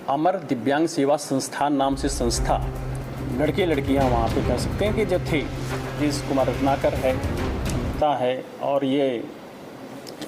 अमर दिव्यांग सेवा संस्थान नाम से संस्था, लड़के लड़कियां वहाँ पे कह सकते हैं कि जो थे, जिस कुमार रत्नाकर है और ये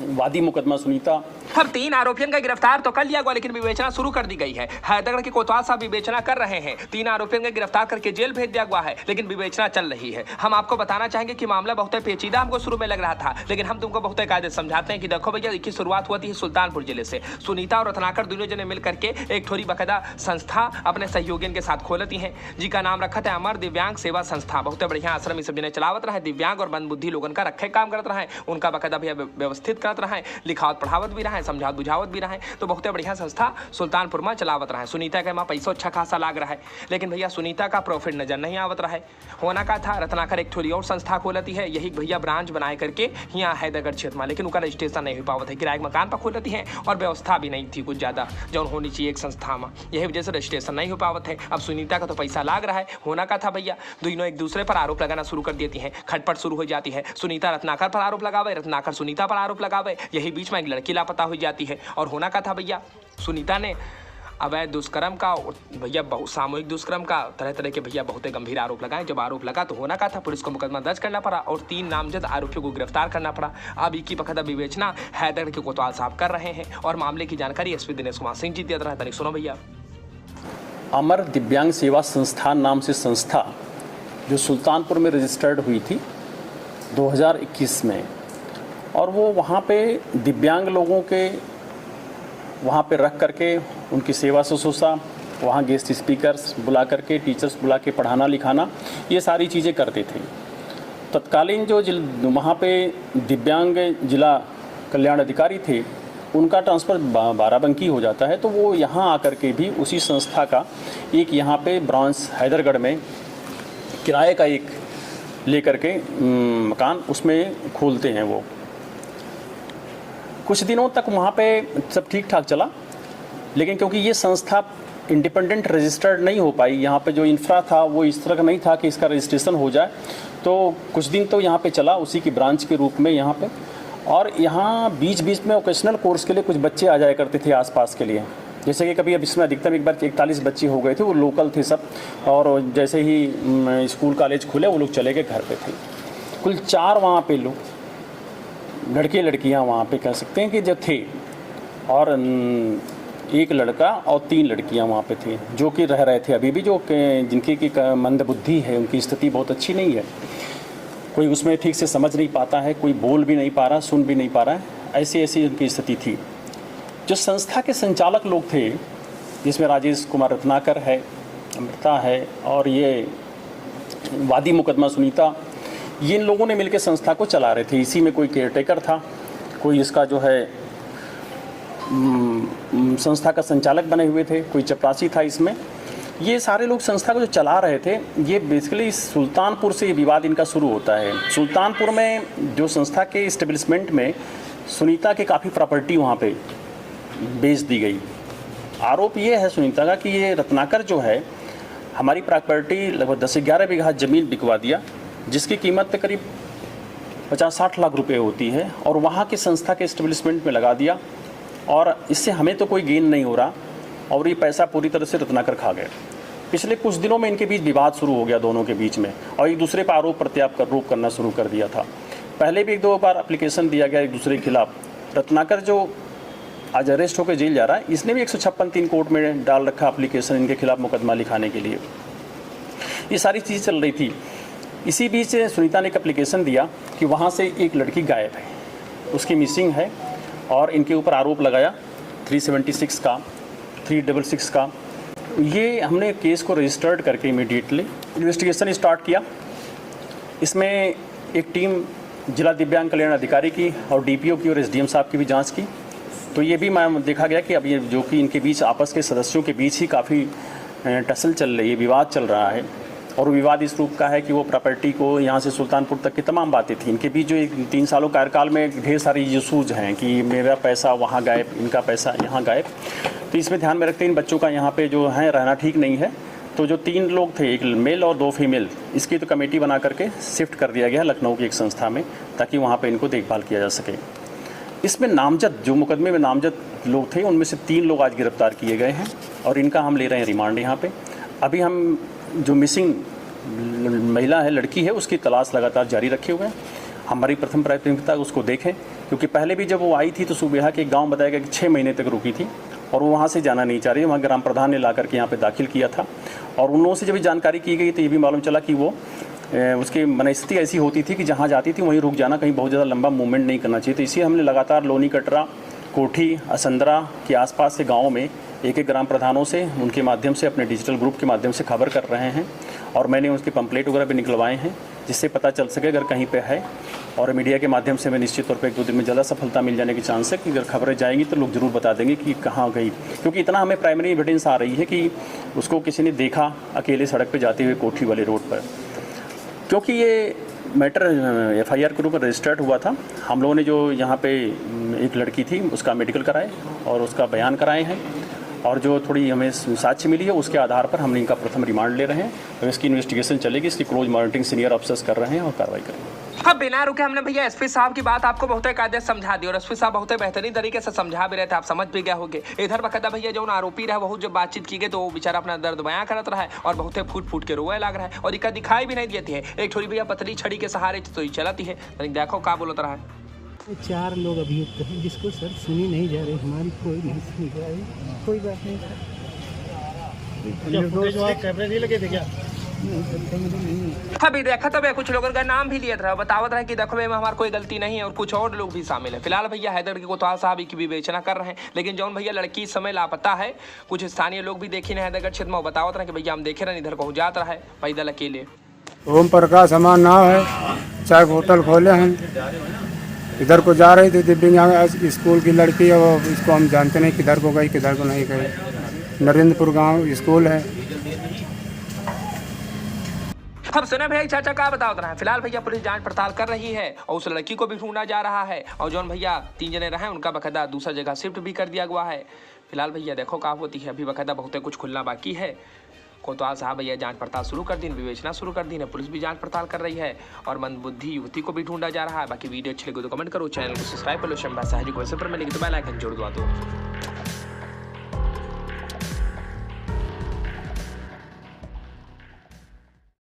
वादी मुकदमा सुनीता। अब 3 आरोपियों का गिरफ्तार तो कर लिया गया, लेकिन विवेचना शुरू कर दी गई है। हैदरगढ़ के कोतवाल साहब विवेचना कर रहे हैं। 3 आरोपियों को गिरफ्तार करके जेल भेज दिया गया है, लेकिन विवेचना चल रही है। हम आपको बताना चाहेंगे कि मामला बहुत पेचीदा हमको शुरू में लग रहा था, लेकिन हम तुमको बहुत कायदे समझाते हैं कि देखो भैया, इसकी शुरुआत हुआ थी सुल्तानपुर जिले से। सुनीता और रत्नाकर दोनों जने मिल करके एक थोड़ी बकायदा संस्था अपने सहयोगियों के साथ खोलती है, जिसका नाम रखा था अमर दिव्यांग सेवा संस्था। बहुत बढ़िया आश्रम सब जने चलावत रहा है। दिव्यांग और मंदबुद्धि लोगन का रखे काम करत रहा है, उनका बकायदा भैया व्यवस्थित करत रहा है, लिखावत पढ़ावत भी रहा है, समझावत बुझावत भी रहा है। तो बहुत बढ़िया संस्था सुल्तानपुर में चलावत रहा है। सुनीता के वहाँ पैसा अच्छा खासा लाग रहा है, लेकिन भैया सुनीता का प्रॉफिट नजर नहीं आवत रहा है। होना का था, रत्नाकर एक थोड़ी और संस्था खोलती है, यही भैया ब्रांच बनाए करके यहाँ हैदरगढ़ क्षेत्र में, लेकिन उनका रजिस्ट्रेशन नहीं हो पावत है। किराए मकान पर खोलती है और व्यवस्था भी नहीं थी कुछ ज्यादा जो होनी चाहिए एक संस्था में, यही वजह से रजिस्ट्रेशन नहीं हो पावत है। अब सुनीता का तो पैसा लाग रहा है। होना का था भैया, दोनों एक दूसरे पर आरोप लगाना शुरू कर देती है, खटपट शुरू हो जाती है। सुनीता रत्नाकर पर आरोप लगावे, रत्नाकर सुनीता पर आरोप लगावे, यही बीच में एक लड़की लापता हो जाती है। और होना का था भैया, सुनीता ने अवैध दुष्कर्म का भैया सामूहिक दुष्कर्म का तरह तरह के भैया बहुत गंभीर आरोप लगाए। जब आरोप लगा तो होना का था, पुलिस को मुकदमा दर्ज करना पड़ा और 3 नामजद आरोपियों को गिरफ्तार करना पड़ा। अब इनकी बकायदा विवेचना हैदरगढ़ के कोतवाल साहब कर रहे हैं और मामले की जानकारी एसपी दिनेश कुमार सिंह जी दे रहा है। तनिक सुनो भैया। अमर दिव्यांग सेवा संस्थान नाम से संस्था जो सुल्तानपुर में रजिस्टर्ड हुई थी 2021 में, और वो वहाँ पे दिव्यांग लोगों के वहाँ पे रख करके उनकी सेवा शुश्रूषा, वहाँ गेस्ट स्पीकर्स बुला करके, टीचर्स बुला के पढ़ाना लिखाना, ये सारी चीज़ें करते थे। तत्कालीन जो वहाँ पे दिव्यांग जिला कल्याण अधिकारी थे, उनका ट्रांसफ़र बाराबंकी हो जाता है, तो वो यहाँ आकर के भी उसी संस्था का एक यहाँ पे ब्रांच हैदरगढ़ में किराए का एक लेकर के मकान उसमें खोलते हैं। वो कुछ दिनों तक वहाँ पे सब ठीक ठाक चला, लेकिन क्योंकि ये संस्था इंडिपेंडेंट रजिस्टर्ड नहीं हो पाई, यहाँ पे जो इंफ्रा था वो इस तरह का नहीं था कि इसका रजिस्ट्रेशन हो जाए, तो कुछ दिन तो यहाँ पे चला उसी की ब्रांच के रूप में यहाँ पे। और यहाँ बीच बीच में ओकेशनल कोर्स के लिए कुछ बच्चे आ जाया करते थे आसपास के लिए, जैसे कि कभी अब इसमें अधिकतम एक बार 41 बच्चे हो गए थे, वो लोकल थे सब, और जैसे ही स्कूल कॉलेज खुले वो लोग चले गए घर पे थे। कुल 4 वहाँ पे लोग लड़के लड़कियाँ वहाँ पे कह सकते हैं कि जो थे, और एक लड़का और 3 लड़कियाँ वहाँ पे थे जो कि रह रहे थे अभी भी, जो जिनकी की मंदबुद्धि है, उनकी स्थिति बहुत अच्छी नहीं है, कोई उसमें ठीक से समझ नहीं पाता है, कोई बोल भी नहीं पा रहा, सुन भी नहीं पा रहा है, ऐसी ऐसी उनकी स्थिति थी। जो संस्था के संचालक लोग थे, जिसमें राजेश कुमार रत्नाकर है, अमृता है और ये वादी मुकदमा सुनीता, ये इन लोगों ने मिलकर संस्था को चला रहे थे। इसी में कोई केयरटेकर था, कोई इसका जो है संस्था का संचालक बने हुए थे, कोई चपरासी था इसमें। ये सारे लोग संस्था को जो चला रहे थे, ये बेसिकली सुल्तानपुर से ये विवाद इनका शुरू होता है। सुल्तानपुर में जो संस्था के इस्टेब्लिशमेंट में सुनीता के काफ़ी प्रॉपर्टी वहाँ पे बेच दी गई। आरोप ये है सुनीता का कि ये रत्नाकर जो है हमारी प्रॉपर्टी लगभग 10 से 11 बीघा ज़मीन बिकवा दिया, जिसकी कीमत करीब 50-60 लाख रुपए होती है, और वहाँ के संस्था के इस्टेब्लिशमेंट में लगा दिया, और इससे हमें तो कोई गेन नहीं हो रहा, और ये पैसा पूरी तरह से रत्नाकर खा गए। पिछले कुछ दिनों में इनके बीच विवाद शुरू हो गया दोनों के बीच में, और एक दूसरे पर आरोप प्रत्यारोप करना शुरू कर दिया था। पहले भी 1-2 बार एप्लीकेशन दिया गया एक दूसरे के खिलाफ। रत्नाकर जो आज अरेस्ट होकर जेल जा रहा है, इसने भी 156(3) कोर्ट में डाल रखा एप्लीकेशन इनके खिलाफ मुकदमा लिखाने के लिए। ये सारी चीज़ चल रही थी। इसी बीच सुनीता ने एक एप्लीकेशन दिया कि वहाँ से एक लड़की गायब है, उसकी मिसिंग है, और इनके ऊपर आरोप लगाया 376 का, 366 का। ये हमने केस को रजिस्टर्ड करके इमीडिएटली इन्वेस्टिगेशन स्टार्ट किया। इसमें एक टीम जिला दिव्यांग कल्याण अधिकारी की और डीपीओ की और एसडीएम साहब की भी जांच की। तो ये भी देखा गया कि अब ये जो कि इनके बीच आपस के सदस्यों के बीच ही काफ़ी टसल चल रही है, विवाद चल रहा है, और विवाद इस रूप का है कि वो प्रॉपर्टी को यहाँ से सुल्तानपुर तक की तमाम बातें थी। इनके बीच जो 3 सालों कार्यकाल में ढेर सारी इशूज़ हैं कि मेरा पैसा वहाँ गायब, इनका पैसा यहाँ गायब। तो इसमें ध्यान में रखते इन बच्चों का यहाँ पे जो है रहना ठीक नहीं है। तो जो 3 लोग थे, एक मेल और 2 फीमेल, इसकी तो कमेटी बना करके शिफ्ट कर दिया गया लखनऊ की एक संस्था में, ताकि वहाँ पर इनको देखभाल किया जा सके। इसमें नामजद, जो मुकदमे में नामजद लोग थे, उनमें से 3 लोग आज गिरफ्तार किए गए हैं और इनका हम ले रहे हैं रिमांड यहाँ पे। अभी हम जो मिसिंग महिला है, लड़की है, उसकी तलाश लगातार जारी रखे हुए हैं। हमारी प्रथम प्राथमिकता उसको देखें, क्योंकि पहले भी जब वो आई थी तो सुबेहा के गांव बताया गया कि 6 महीने तक रुकी थी और वो वहाँ से जाना नहीं चाह रही। वहाँ ग्राम प्रधान ने ला करके यहाँ पे दाखिल किया था और उन लोगों से जब जानकारी की गई तो ये भी मालूम चला कि वो उसकी मनस्थिति ऐसी होती थी कि जहाँ जाती थी वहीं रुक जाना, कहीं बहुत ज़्यादा लंबा मूवमेंट नहीं करना चाहिए। तो इसी हमने लगातार लोनी कटरा, कोठी, असंदरा के आसपास से गाँवों में एक ग्राम प्रधानों से उनके माध्यम से अपने डिजिटल ग्रुप के माध्यम से खबर कर रहे हैं और मैंने उसके पंपलेट वगैरह भी निकलवाए हैं जिससे पता चल सके अगर कहीं पे है। और मीडिया के माध्यम से मैं निश्चित तौर पे 1-2 दिन में ज़्यादा सफलता मिल जाने की चांस है कि अगर खबरें जाएंगी तो लोग ज़रूर बता देंगे कि कहाँ गई, क्योंकि इतना हमें प्राइमरी एविडेंस आ रही है कि उसको किसी ने देखा अकेले सड़क पर जाते हुए कोठी वाले रोड पर। क्योंकि ये मैटर FIR के रूप में रजिस्टर्ड हुआ था, हम लोगों ने जो यहाँ पे एक लड़की थी उसका मेडिकल कराए और उसका बयान कराए हैं और जो थोड़ी हमें साक्ष्य मिली है उसके आधार पर हमने इनका प्रथम रिमांड ले रहे हैं और इसकी इन्वेस्टिगेशन चलेगी। इसकी क्लोज मॉनिटरिंग सीनियर ऑफिसर्स कर रहे हैं और कार्रवाई करेंगे। अब बिना रुके हमने भैया SP साहब की बात आपको बहुत कायदे से समझा दी और SP साहब बहुत बेहतरीन तरीके से समझा भी रहे थे, आप समझ भी गए होंगे। इधर बकायदा भैया जो आरोपी रहा बहुत जब बातचीत की गई तो वो बेचारा अपना दर्द बयां करत रहा है और बहुत फूट फूट के रोए लग रहा है और इका दिखाई भी नहीं देती है। एक छोरी भैया पतली छड़ी के सहारे तो ही चलती है। देखो क्या बोलता रहा है। 4 लोग अभियुक्त हैं जिसको सर सुनी नहीं जा रही, हमारी कोई नहीं सुनी जा रही। कोई बात नहीं सर। कैमरे नहीं लगे थे क्या? अभी देखा तो कुछ लोगों का नाम भी लिया था, बतावत रहे कि देखो में हमारी कोई गलती नहीं है और कुछ और लोग भी शामिल है। फिलहाल भैया हैदर के कोतवाल साहब की विवेचना कर रहे हैं, लेकिन जौन भैया लड़की इस समय लापता है, कुछ स्थानीय लोग भी देखे हैदरगढ़ क्षेत्र में बतावत रहे कि भैया हम देखे रहे इधर पहुंच जाता है पैदल अकेले। ओम प्रकाश हमारा नाम है, चाय होटल खोले हैं, इधर को जा रही थी दिव्यांग स्कूल की लड़की है, वो इसको हम जानते नहीं किधर को गई किधर को नहीं गई। नरेंद्रपुर गांव स्कूल है। अब सुना भैया चाचा क्या बताओ रहा है। फिलहाल भैया पुलिस जांच पड़ताल कर रही है और उस लड़की को भी ढूंढा जा रहा है और जौन भैया 3 जने रहे उनका बकायदा दूसरा जगह शिफ्ट भी कर दिया हुआ है। फिलहाल भैया देखो क्या होती है, अभी बकायदा बहुत कुछ खुलना बाकी है। कोतवाल साहब भैया जांच पड़ताल शुरू कर दी, विवेचना शुरू कर दी है, पुलिस भी जांच पड़ताल कर रही है और मंदबुद्धि युवती को भी ढूंढा जा रहा है। बाकी वीडियो अच्छी लगी तो कमेंट करो, चैनल को सब्सक्राइब कर लो। शंभा सहजी को वैसे पर मिलेगी तो बेल आइकन जोड़ दो।